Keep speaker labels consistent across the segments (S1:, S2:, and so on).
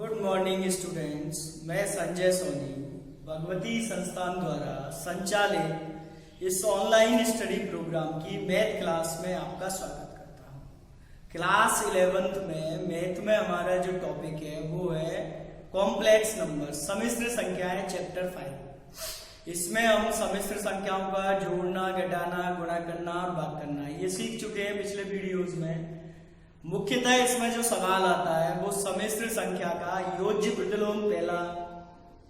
S1: Good morning students, मैं संजय सोनी भगवती संस्थान द्वारा संचालित इस ऑनलाइन स्टडी प्रोग्राम की मैथ क्लास में आपका स्वागत करता हूं। क्लास 11th में मैथ में हमारा जो टॉपिक है वो है कॉम्प्लेक्स नंबर, सम्मिश्र संख्याएं, चैप्टर 5। इसमें हम सम्मिश्र संख्याओं का जोड़ना, घटाना, गुणा करना और भाग करना ये सीख चुके हैं पिछले वीडियोज में। मुख्यतः इसमें जो सवाल आता है वो सम्मिश्र संख्या का योज्य प्रतिलोम पहला,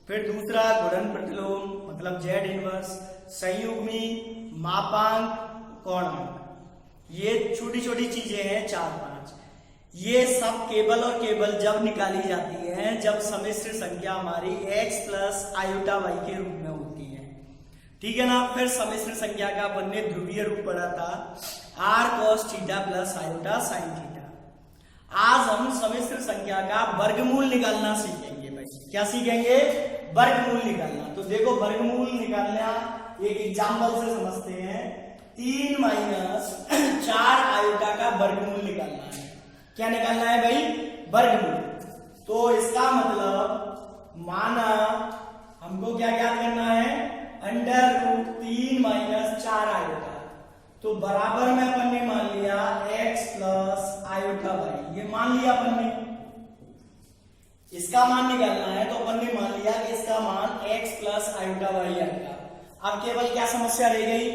S1: फिर दूसरा गुणन प्रतिलोम मतलब जेड इनवर्स, संयुग्मी, मापांक, कोणांक, ये छोटी छोटी चीजें हैं 4-5। ये सब केवल और केवल जब निकाली जाती हैं जब सम्मिश्र संख्या हमारी x प्लस आयोटा y के रूप में होती है, ठीक है ना। फिर सम्मिश्र संख्या का अपन ने ध्रुवीय रूप पढ़ा था r cos theta plus iota sine theta. आज हम सम्मिश्र संख्या का वर्गमूल निकालना सीखेंगे भाई। क्या सीखेंगे? वर्गमूल निकालना। तो देखो, वर्गमूल निकालना एक एग्जाम्पल से समझते हैं। 3 माइनस 4 आयोटा का वर्गमूल निकालना है। क्या निकालना है भाई? वर्गमूल। तो इसका मतलब माना हमको क्या ज्ञात करना है? अंडर रूट 3 माइनस 4 आयोटा, तो बराबर में अपन ने मान लिया x प्लस आयोटा y। ये मान लिया अपन ने, इसका मान निकालना है तो अपन ने मान लिया कि इसका मान x प्लस आयोटा y आएगा। अब केवल क्या समस्या रह गई?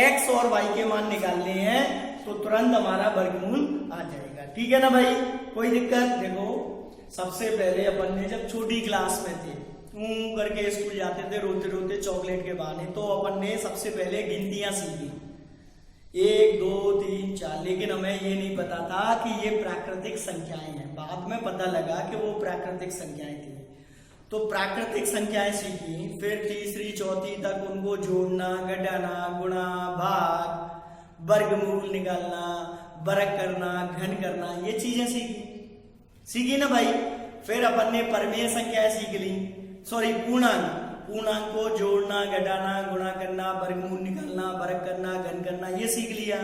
S1: x और y के मान निकालने हैं तो तुरंत हमारा वर्गमूल आ जाएगा, ठीक है ना भाई? कोई दिक्कत? देखो, सबसे पहले अपन ने जब छोटी क्लास में थे, करके स्कूल जाते थे रोते रोते चॉकलेट के बहाने, तो अपन ने सबसे पहले गिनतियां सीखी 1 2 3 4, लेकिन हमें ये नहीं पता था कि ये प्राकृतिक संख्याएं हैं। बाद में पता लगा कि वो प्राकृतिक संख्याएं थी। तो प्राकृतिक संख्याएं सीखी, फिर तीसरी चौथी तक उनको जोड़ना, घटाना, गुणा, भाग, वर्गमूल निकालना, वर्ग करना, घन करना, ये चीजें सीखी ना भाई। फिर अपन ने परमेय संख्याएं सीख ली, पूर्णांक को जोड़ना, घटाना, गुणा करना, वर्गमूल निकालना, वर्ग करना, घन करना, ये सीख लिया।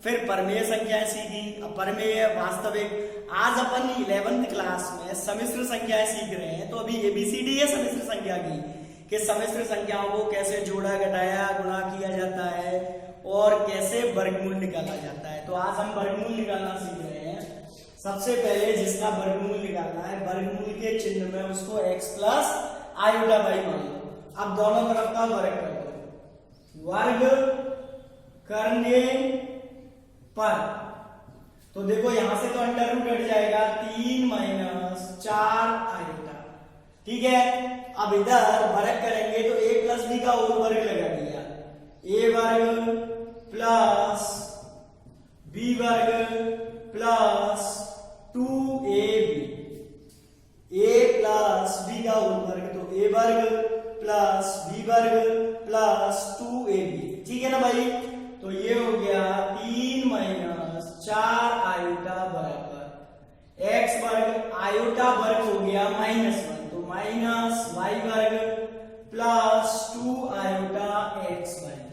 S1: फिर परमेय संख्याएं सीखी, परमेय, वास्तविक। आज अपन 11th क्लास में सम्मिश्र संख्याएं सीख रहे हैं। तो अभी ABCD है सम्मिश्र संख्या की, कि सम्मिश्र संख्याओं को कैसे जोड़ा, घटाया, गुणा किया जाता है और कैसे वर्गमूल निकाला जाता है। तो आज हम वर्गमूल निकालना सीख रहे हैं। सबसे पहले जिसका वर्गमूल निकालना है, वर्गमूल के चिन्ह में उसको x प्लस आयोटा y मान लो। अब दोनों तरफ का वर्ग कर दो। वर्ग करने पर तो देखो यहां से तो अंडर रूट हट जाएगा, 3 माइनस 4 आयोटा, ठीक है। अब इधर वर्ग करेंगे तो a प्लस b का और वर्ग लगा दिया, a वर्ग प्लस b वर्ग plus 2ab, a plus b का होल वर्ग, तो a वर्ग प्लस b वर्ग प्लस 2ab, ठीक है ना भाई। तो ये हो गया 3 माइनस 4 आयोटा बराबर x वर्ग, आयोटा वर्ग हो गया -1, तो माइनस y वर्ग प्लस 2 आयोटा x वर्ग।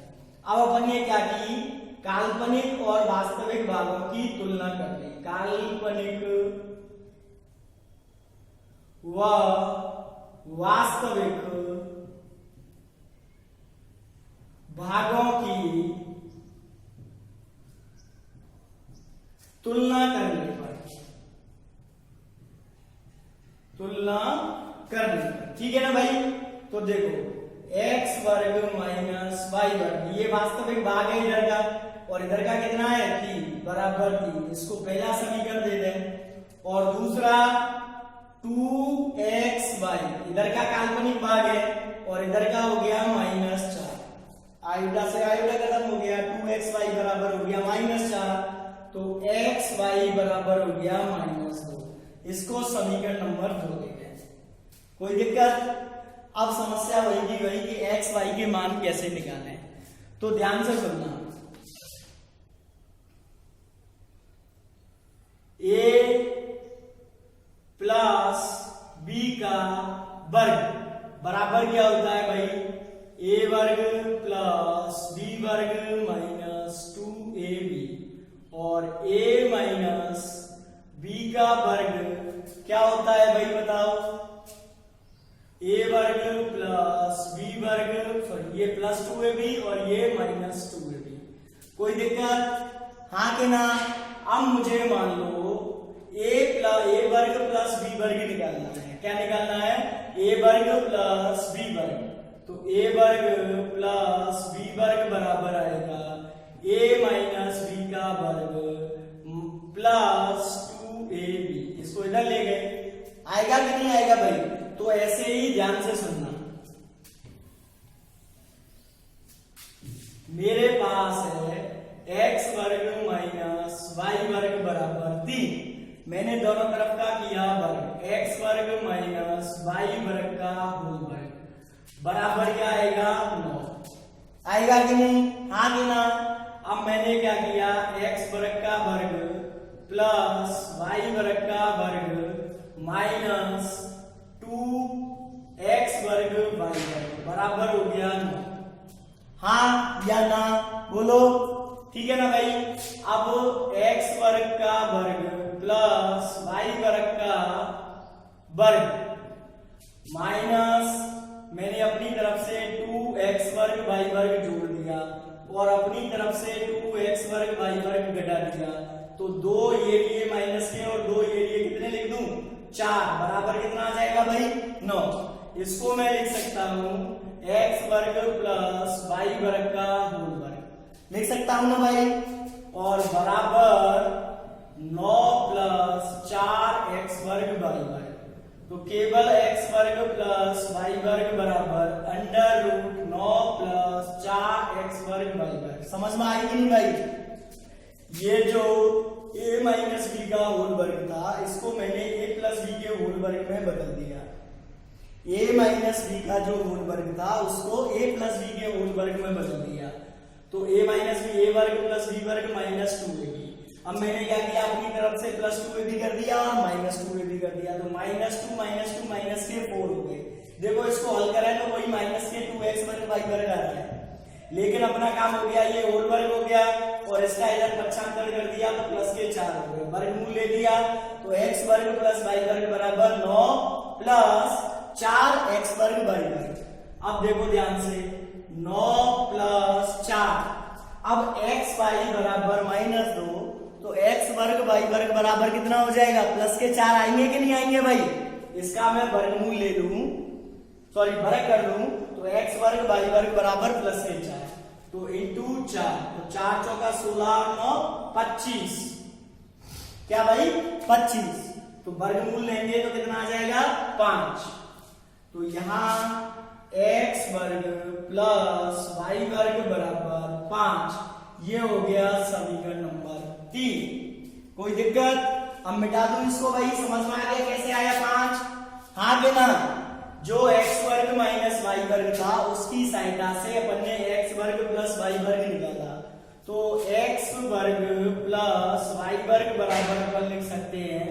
S1: अब अपन ये क्या की? काल्पनिक और वास्तविक भागों की तुलना कर दी। काल्पनिक व वास्तविक भागों की तुलना करने पर, ठीक है ना भाई। तो देखो, x वर्ग माइनस y वर्ग, ये वास्तविक भाग है इधर का, और इधर का कितना है? 3 बराबर 3। इसको पहला समीकरण दे दें। और दूसरा 2xy, इधर का काल्पनिक भाग है और इधर का हो गया -4, आयोटा से आयोटा खत्म हो गया, 2xy बराबर हो गया -4, तो xy बराबर हो गया -2। इसको समीकरण नंबर 2 दे दें। कोई दिक्कत? अब समस्या होगी वही कि x y के मान कैसे निकालें। तो ध्यान से सुनना, a प्लस b का वर्ग बराबर क्या होता है भाई? a वर्ग प्लस b वर्ग माइनस 2ab, और a माइनस b का वर्ग क्या होता है भाई? प्लस 2ab और ये माइनस 2ab। कोई दिक्कत? हाँ कि ना? अब मुझे मान लो a वर्ग प्लस b वर्ग निकालना है। क्या निकालना है? a वर्ग प्लस b वर्ग। तो a वर्ग प्लस b वर्ग बराबर आएगा a माइनस b का वर्ग प्लस 2ab। इसको इधर ले गए, आएगा कि नहीं आएगा भाई? तो ऐसे ही ध्यान से सुनना, मेरे पास है x वर्ग माइनस y वर्ग बराबर 3। मैंने दोनों तरफ का किया वर्ग, x वर्ग माइनस y वर्ग का होल वर्ग बराबर क्या आएगा? 9। आएगा कि नहीं? हाँ कि ना? अब मैंने क्या किया, x वर्ग का वर्ग प्लस y वर्ग का वर्ग माइनस 2x वर्ग y वर्ग बराबर हो गया 9। हाँ या ना? बोलो। ठीक है ना भाई? अब x वर्ग का वर्ग प्लस y वर्ग का वर्ग माइनस मैंने अपनी तरफ से 2x वर्ग y वर्ग जोड़ दिया और अपनी तरफ से 2x वर्ग y वर्ग घटा दिया। तो 2 ये लिए माइनस के और 2 ये लिए कितने लिख दूं? 4 बराबर कितना आ जाएगा भाई? 9। इसको मैं लिख सकता हूं x वर्ग प्लस y वर्ग का होल वर्ग लिख सकता हूं ना भाई? और बराबर 9 प्लस 4x वर्ग y वर्ग। तो केवल x वर्ग प्लस y वर्ग बराबर अंडर रूट 9 प्लस 4x वर्ग y वर्ग। समझ में आई कि नहीं भाई? ये जो a माइनस b का होल वर्ग था, इसको मैंने a प्लस b के होल वर्ग में बदल दिया। a माइनस b का जो होल वर्ग था उसको a प्लस b के होल वर्ग में बदल दिया। तो a माइनस b a वर्ग प्लस b वर्ग माइनस 2ab। अब मैंने क्या किया, अपनी तरफ से प्लस 2ab कर दिया और माइनस 2ab कर दिया। तो माइनस 2 माइनस के 4 हो गए। देखो इसको हल करें तो वही माइनस के 2x वर्ग y वर्ग आ रहा है, लेकिन अपना काम हो गया, ये होल वर्ग हो गया और इसका इधर पक्षांतर कर दिया तो प्लस के 4 हो गए। वर्गमूल ले लिया तो x वर्ग प्लस y वर्ग बराबर 9 प्लस 4x वर्ग y वर्ग। अब देखो ध्यान से, 9 प्लस 4, अब x y बराबर माइनस 2, तो x वर्ग y वर्ग बराबर कितना हो जाएगा? प्लस के 4 आएंगे कि नहीं आएंगे भाई? इसका मैं वर्गमूल ले लूं, सॉरी वर्ग कर लूं, तो x वर्ग y वर्ग बराबर प्लस के 4, तो इंटू 4, तो 4 चौका 16 और 9 25। क्या भाई? 25। तो वर्गमूल लेंगे तो कितना आ जाएगा? 5। तो यहां x वर्ग प्लस y वर्ग बराबर 5, ये हो गया समीकरण नंबर 3। कोई दिक्कत? अब मिटा दूं इसको भाई? समझ में आ गया कैसे आया 5? हाँ कि ना? जो x वर्ग माइनस y वर्ग था उसकी सहायता से अपन ने x वर्ग प्लस y वर्ग निकाला। तो x वर्ग प्लस y वर्ग बराबर अपन लिख सकते हैं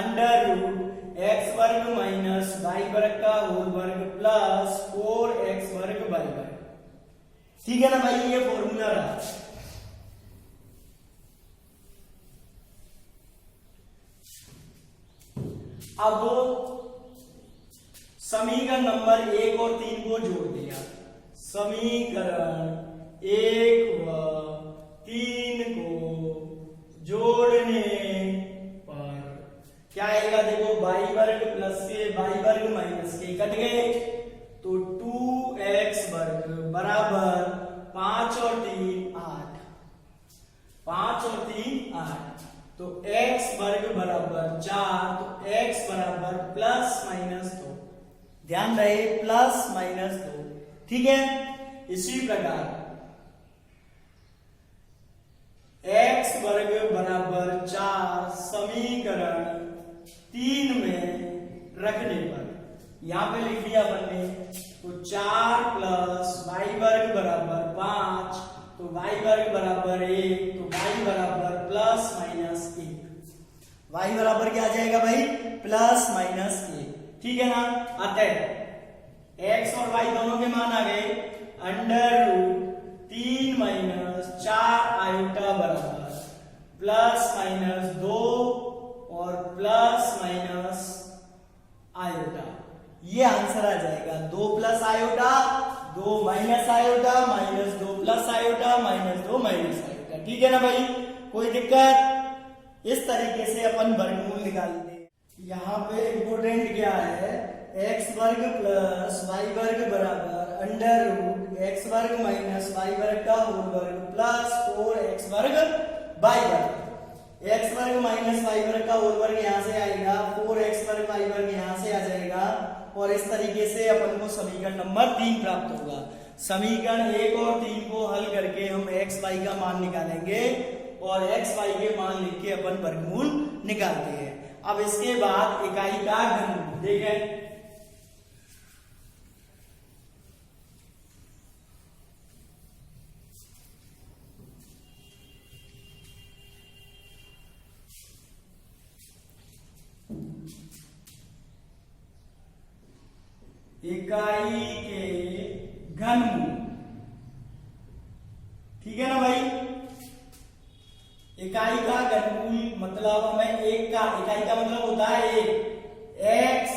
S1: अंडर रूट x वर्ग माइनस y वर्ग का होल वर्ग प्लस 4x वर्ग y वर्ग। ठीक है ना भाई? ये फॉर्मूला रहा। अब समीकरण नंबर 1 और 3 को जोड़ दिया। समीकरण 1 व 3 को जोड़ने पर क्या आएगा? देखो y वर्ग प्लस के y वर्ग माइनस के कट गए, तो 2x वर्ग बराबर 5 और 3 8, 5 और 3 8, तो x वर्ग बराबर 4, तो x बराबर प्लस माइनस 2। ध्यान रहे, प्लस माइनस 2। ठीक है? इसी प्रकार x वर्ग बराबर 4 समीकरण 3 में रखने पर यहां पे लिख दिया अपन ने, तो 4 प्लस y वर्ग बराबर 5, तो y वर्ग बराबर 1, तो y बराबर प्लस माइनस 1। y बराबर क्या आ जाएगा भाई? Plus minus 1। ठीक है ना? अतः x और y दोनों के मान आ गए अंडर रूट 3 माइनस 4 आयोटा बराबर प्लस माइनस 2 और प्लस माइनस आयोटा। ये आंसर आ जाएगा 2 plus iota 2 minus iota minus 2 plus iota minus 2 minus iota. ठीक है ना भाई, कोई दिक्कत? इस तरीके से अपन वर्गमूल निकालते हैं। यहाँ पे इम्पोर्टेंट क्या है, एक्स वर्ग प्लस वाई वर्ग बराबर अंडर रूट एक्स वर्ग माइनस वाई वर्ग का होल वर्ग प्लस 4x वर्ग वाई वर्ग। एक्स वर्ग माइनस वाई वर्ग का होल वर्ग यहाँ से आएगा, 4x वर्ग वाई वर्ग यहाँ से आ जाएगा, और इस तरीके से अपन को समीकरण नंबर 3 प्राप्त होगा। समीकरण 1 और 3 को हल करके हम एक्स वाई का मान निकालेंगे और एक्स वाई के मान लिख के अपन वर्गमूल निकालते हैं। अब इसके बाद इकाई का घनमूल देखें। इकाई के घनमूल, ठीक है ना भाई। इकाई का घनमूल मतलब हमें एक का, इकाई का मतलब होता है एक, एक्स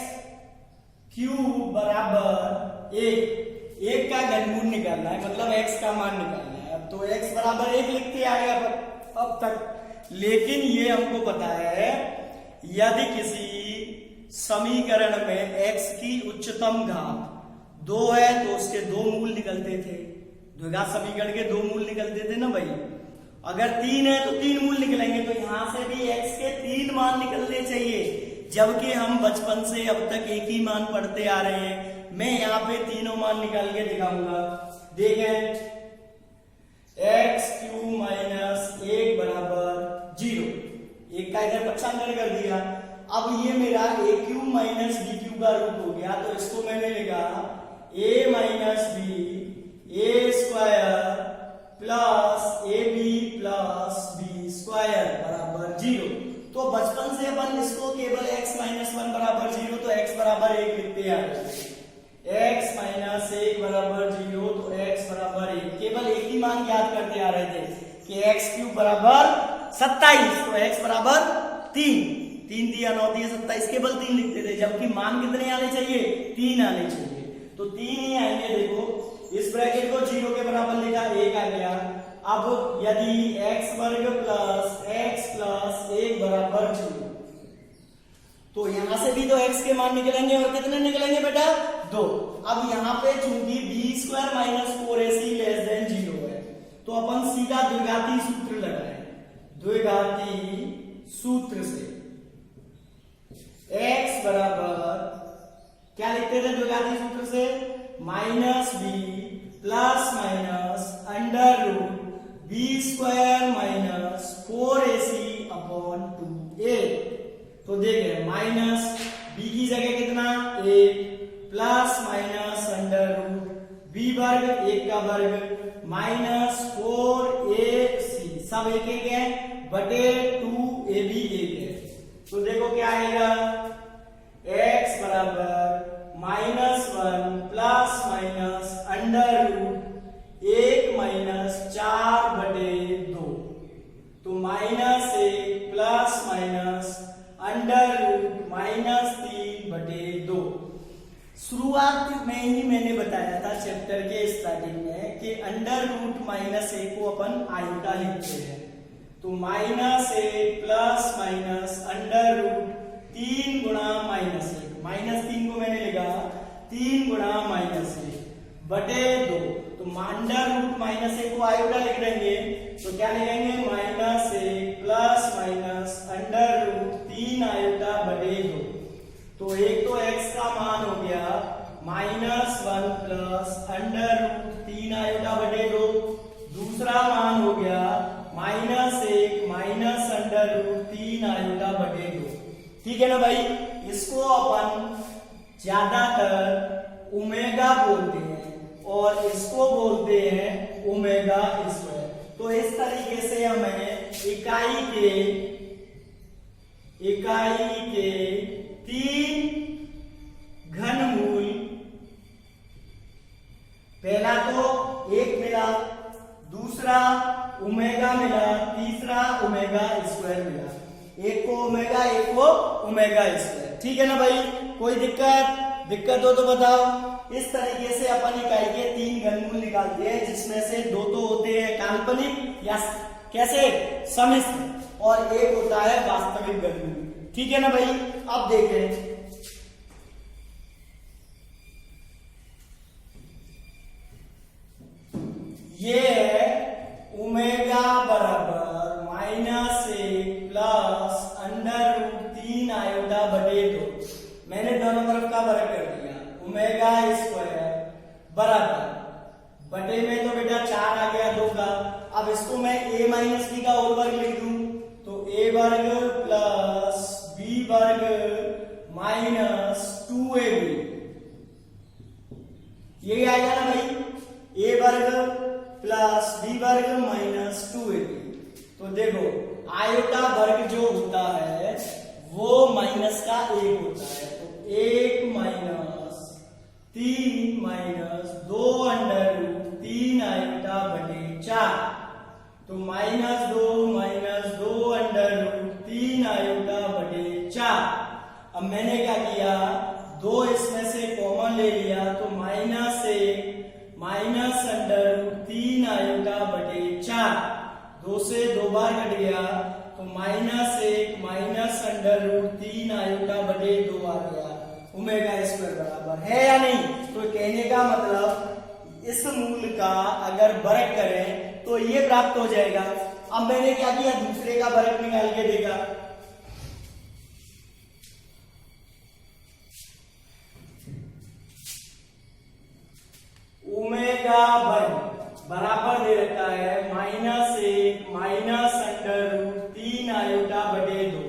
S1: क्यूब बराबर एक का घनमूल निकालना है, मतलब एक्स का मान निकालना है। अब तो एक्स बराबर 1 लिखते आएगा अब तक, लेकिन ये हमको पता है यदि किसी समीकरण में x की उच्चतम घात 2 है तो उसके 2 मूल निकलते थे, द्विघात समीकरण के 2 मूल निकलते थे ना भाई। अगर 3 है तो 3 मूल निकलेंगे, तो यहां से भी x के 3 मान निकलने चाहिए, जबकि हम बचपन से अब तक एक ही मान पढ़ते आ रहे हैं। मैं यहाँ पे तीनों मान निकाल के दिखाऊंगा, देखें। एक्स क्यूब माइनस 1 बराबर 0, एक का इधर पक्षांतर कर दिया। अब ये मेरा A cube minus B cube का रूप हो गया, तो इसको मैंने लिखा a minus B A square plus A B plus B square बराबर 0। तो बचपन से अपन इसको केवल x माइनस 1 बराबर 0, तो x बराबर 1 लिखते हैं। x माइनस 1 बराबर 0, तो x बराबर 1, केवल एक ही मान याद करते आ रहे थे कि x क्यूब बराबर 27, तो x बराबर 3 दिया 9 दिया 27, केवल 3 लिखते थे, जबकि मान कितने आने चाहिए, 3 आने चाहिए, तो 3 ही आएंगे। देखो इस ब्रैकेट को 0 के बराबर लिखा, 1 आ गया। अब यदि x वर्ग प्लस x प्लस 1 बराबर 0, तो यहां से भी तो x के मान निकलेंगे, और कितने निकलेंगे बेटा, 2। अब यहाँ पे चूंकि B square minus 4ac less than 0 है, तो अपन सीधा द्विघाती सूत्र लगाए, द्विघाती सूत्र से x बराबर क्या लिखते थे द्विघाती सूत्र से, minus B plus minus under root B square minus 4ac upon 2a। तो देखें माइनस बी की जगह कितना 1 plus minus under root B वर्ग 1 का वर्ग माइनस 4ac, सब एक एक है, बटे 2ab 1 है। तो देखो क्या आएगा, x बराबर -1 plus minus under root 1 minus 4 बटे 2, तो -1 प्लस माइनस अंडर रूट -3 बटे 2। शुरुआत में ही मैंने बताया था चैप्टर के स्टार्टिंग में कि अंडर रूट -1 को अपन आयोटा लिखते हैं, तो -1 प्लस माइनस अंडर रूट 3 गुणा -1, -3 को मैंने लिखा 3 गुणा -1 बटे 2, तो अंडर रूट -1 को आयोटा लिख देंगे, तो क्या लिखेंगे -1 plus minus under root 3 iota बटे 2। तो एक तो x का मान हो गया -1 प्लस अंडर रूट 3 आयोटा बटे 2, दूसरा मान हो गया -1 माइनस अंडर रूट 3 आयोटा बटे 2। ठीक है ना भाई, इसको अपन ज्यादातर ओमेगा बोलते हैं और इसको बोलते हैं ओमेगा स्क्वायर। तो इस तरीके से हमें इकाई के 3 घनमूल, पहला तो 1 मिला, दूसरा ओमेगा मिला, तीसरा ओमेगा स्क्वायर मिला, एक को ओमेगा एक को ओमेगा स्क्वायर। ठीक है ना भाई, कोई दिक्कत हो तो बताओ। इस तरीके से अपन इकाई के 3 घनमूल निकालते हैं, जिसमें से 2 तो होते हैं काल्पनिक या कैसे सम्मिश्र और एक होता है वास्तविक घनमूल। ठीक है ना भाई। अब देखें ये है ओमेगा बराबर -1 प्लस √3 आयोटा बटे 2। मैंने दोनों तरफ का वर्ग कर दिया। ओमेगा स्क्वायर बराबर बटे में तो बेटा 4 आ गया 2 का। अब इसको मैं a माइनस बी का होल वर्ग लिख दूं तो a वर्ग प्लस b वर्ग माइनस 2ab, ये आएगा ना भाई। a वर्ग प्लस b वर्ग माइनस 2ab। तो देखो आयोटा वर्ग जो होता है वो माइनस का 1 होता है, तो 1 माइनस 3 माइनस 2 √3 आयोटा बटे 4, तो -2 √3 आयोटा बटे 4। अब मैंने क्या किया, 2 इसमें से कॉमन ले लिया तो -1 √3 आयोटा बटे 4, 2 से 2 बार कट गया तो -1 √3 आयोटा बटे 2 आ गया। ओमेगा स्क्वायर बराबर है या नहीं। तो कहने का मतलब इस मूल का अगर वर्ग करें तो ये प्राप्त हो जाएगा। अब मैंने क्या किया, दूसरे का वर्ग निकाल के देखा। ओमेगा वर्ग बराबर दे रखा है -1 √3 आयोटा बटे 2,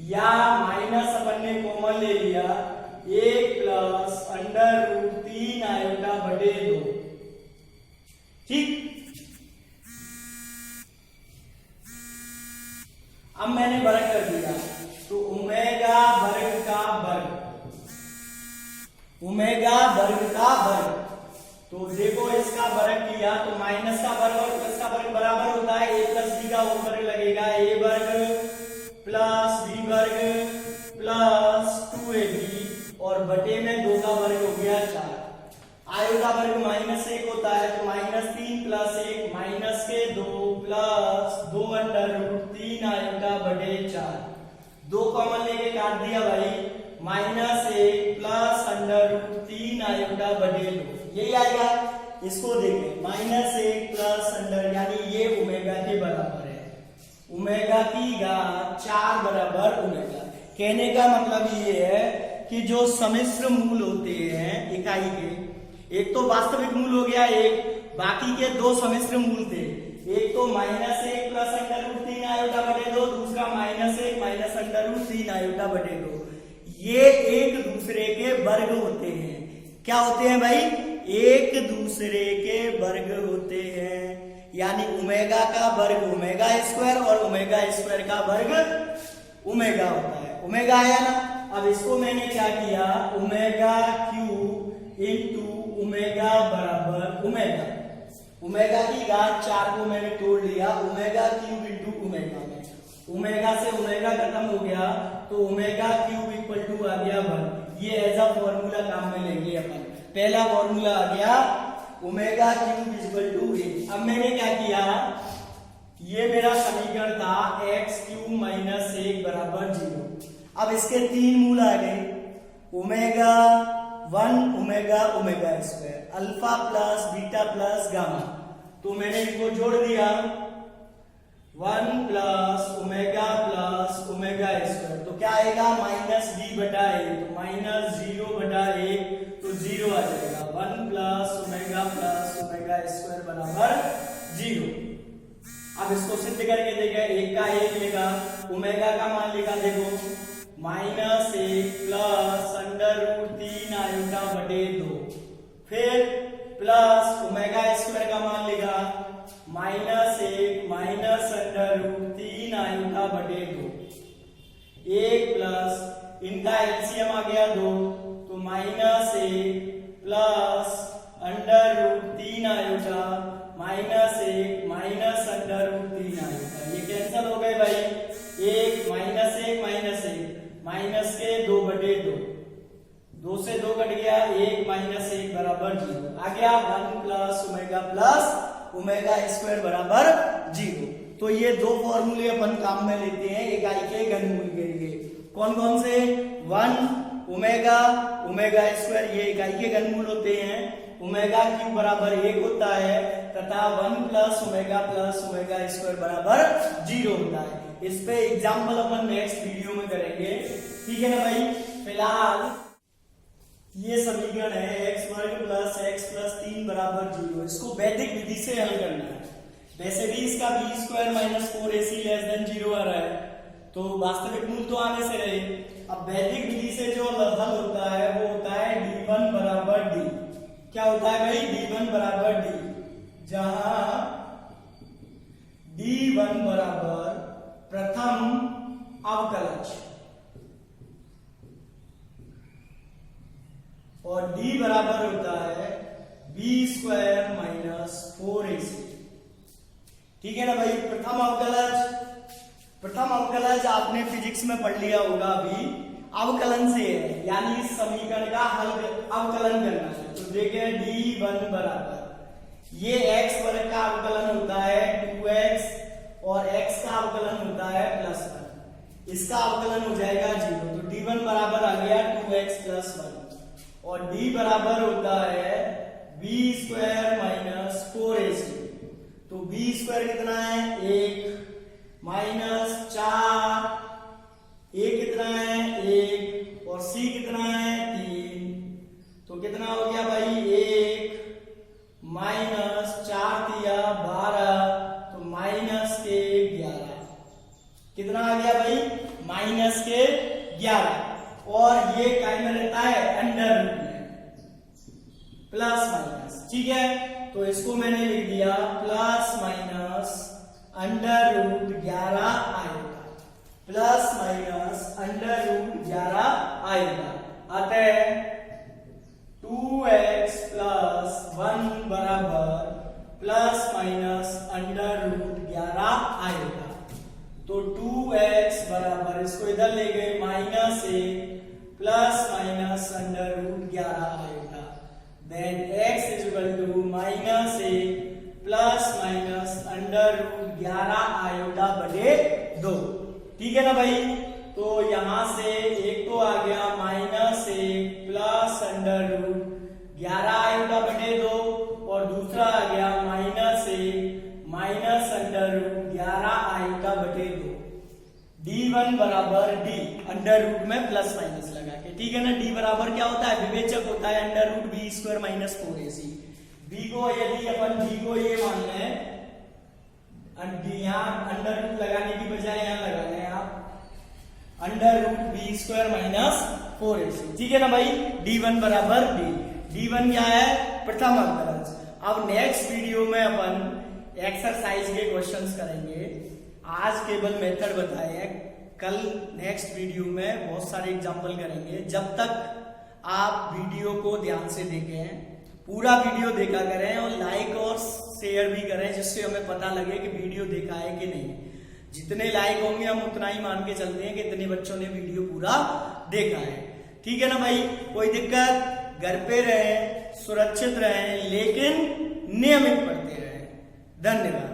S1: या माइनस अपन ने कॉमन ले लिया 1 प्लस √3 आयोटा बटे 2। ठीक। अब मैंने वर्ग कर दिया तो ओमेगा वर्ग का वर्ग, तो देखो इसका वर्ग किया तो माइनस का वर्ग और प्लस का वर्ग बराबर होता है। a प्लस b का होल वर्ग लगेगा, a वर्ग प्लस b वर्ग प्लस 2ab और बटे में 2 का वर्ग हो गया 4। आयोटा वर्ग -1 होता है तो -3 प्लस 1 माइनस के 2 प्लस 2 √3 आयोटा बटे 4। 2 कॉमन लेके काट दिया भाई, -1 प्लस √3 आयोटा बटे 2, यही आएगा। इसको देखें -1 प्लस यानी ये ओमेगा के बराबर है, ओमेगा की घात 4 बराबर ओमेगा। कहने का मतलब ये है कि जो सम्मिश्र मूल होते हैं इकाई के, एक तो वास्तविक मूल हो गया एक, बाकी के 2 सम्मिश्र मूल थे। एक तो -1 प्लस √3 आयोटा बटे 2, दूसरा -1 √3 आयोटा बटे 2। ये एक दूसरे के वर्ग होते हैं। क्या होते हैं भाई, एक दूसरे के वर्ग होते हैं। यानी ओमेगा का वर्ग ओमेगा स्क्वायर और ओमेगा स्क्वायर का वर्ग ओमेगा होता है। ओमेगा आया ना। अब इसको मैंने क्या किया, ओमेगा क्यूब इंटू ओमेगा बराबर ओमेगा, ओमेगा की घात 4 को मैंने तोड़ लिया, ओमेगा क्यूब इंटू ओमेगा में ओमेगा से ओमेगा खत्म हो गया तो ओमेगा क्यूब इक्वल टू आ गया 1। ये एज अ फॉर्मूला काम में लेंगे अपन। पहला फॉर्मूला आ गया omega cube equal to a। अब मैंने क्या किया, ये मेरा समीकरण था x³ - 1 बराबर 0। अब इसके 3 मूल आ गए, omega 1 omega square, alpha plus beta plus gamma. तो मैंने इनको जोड़ दिया, 1 प्लस ओमेगा स्क्वायर, तो क्या आएगा -b बटा a, तो -0 बटा 1 तो 0 आ जाएगा। 1 प्लस ओमेगा स्क्वायर बराबर 0। अब इसको सिद्ध करके देखें, 1 का 1 लेगा, ओमेगा का मान लिखा देखो -1 प्लस √3 आयोटा बटे 2, फिर प्लस ओमेगा स्क्वायर का मान लिखा -1 माइनस √3 आयोटा बटे 2, 1 प्लस इनका एलसीएम आ गया 2, तो -1 प्लस √3 आयोटा -1 माइनस √3 आयोटा, ये कैंसिल हो गए भाई। 1 माइनस के 2 बटे 2, 2 से 2 कट गया, 1 - ओमेगा स्क्वायर बराबर 0। तो ये दो फॉर्मूले अपन काम में लेते हैं इकाई के घनमूल के लिए। कौन कौन से? 1 ओमेगा ओमेगा स्क्वायर, ये इकाई के घनमूल होते हैं। ओमेगा क्यूब बराबर 1 होता है तथा 1 प्लस ओमेगा स्क्वायर बराबर 0 होता है। इस पे एग्जाम्पल अपन नेक्स्ट वीडियो में करेंगे, ठीक है ना भाई। फिलहाल ये समीकरण है x वर्ग प्लस x प्लस 3 बराबर 0। इसको वैदिक विधि से हल करना है। वैसे भी इसका b square minus 4ac less than 0 आ रहा है, तो वास्तविक मूल तो आने से रहे। अब वैदिक विधि से जो हल होता है वो होता है d1 बराबर d। क्या होता है भाई? d1 बराबर d, जहां d1 बराबर प्रथम अवकलज और d बराबर होता है b स्क्वायर माइनस 4ac। ठीक है ना भाई। प्रथम अवकलज आपने फिजिक्स में पढ़ लिया होगा अभी, अवकलन से है, यानी इस समीकरण का हल अवकलन करना है। तो देखें d1 बराबर ये x वर्ग का अवकलन होता है 2x और x का अवकलन होता है +1। इसका अवकलन हो जाएगा 0। तो d1 बराबर आ गया 2x + 1 और d बराबर होता है b स्क्वायर माइनस 4ac। तो b स्क्वायर कितना है? 1 माइनस 4, a कितना है? 1 और c कितना है? 3। तो कितना हो गया भाई? 1 माइनस 4 दिया 12, तो माइनस के 11। कितना आ गया भाई? माइनस के 11। और ये काय में रहता है? अंडर रूट में, प्लस माइनस। ठीक है, तो इसको मैंने लिख दिया प्लस माइनस अंडर रूट 11 आएगा, प्लस माइनस अंडर रूट 11 आएगा। अतः 2x प्लस 1 बराबर प्लस माइनस अंडर रूट 11 आएगा। तो 2x बराबर, इसको इधर ले गए, -1 प्लस माइनस अंडर रूट 11 आएगा। Then x is equal to -1 plus minus under root 11 iota बटे 2। ठीक है ना भाई। तो यहां से एक तो आ गया -1 प्लस अंडर रूट 11 आयोटा बटे 2 और दूसरा आ गया -1 माइनस अंडर रूट 11 आयोटा बटे 2। d1 बराबर d, अंडर रूट में प्लस माइनस लगा के। ठीक है ना। d बराबर क्या होता है? विवेचक होता है under root b square minus 4ac। b को यदि अपन b को ये मान लें, यहाँ अंडर रूट लगाने की बजाय यहाँ लगा लें आप under root b square minus 4ac। ठीक है ना भाई। d1 बराबर d, d1 क्या है? प्रथम अवकलज। अब नेक्स्ट वीडियो में अपन एक्सरसाइज के क्वेश्चंस करेंगे। आज केवल मेथड बताए, कल नेक्स्ट वीडियो में बहुत सारे एग्जाम्पल करेंगे। जब तक आप वीडियो को ध्यान से देखें, पूरा वीडियो देखा करें और लाइक और शेयर भी करें, जिससे हमें पता लगे कि वीडियो देखा है कि नहीं। जितने लाइक होंगे हम उतना ही मान के चलते हैं कि इतने बच्चों ने वीडियो पूरा देखा है। ठीक है ना भाई। कोई दिक्कत? घर पे रहें, सुरक्षित रहें, लेकिन नियमित पढ़ते रहें। धन्यवाद।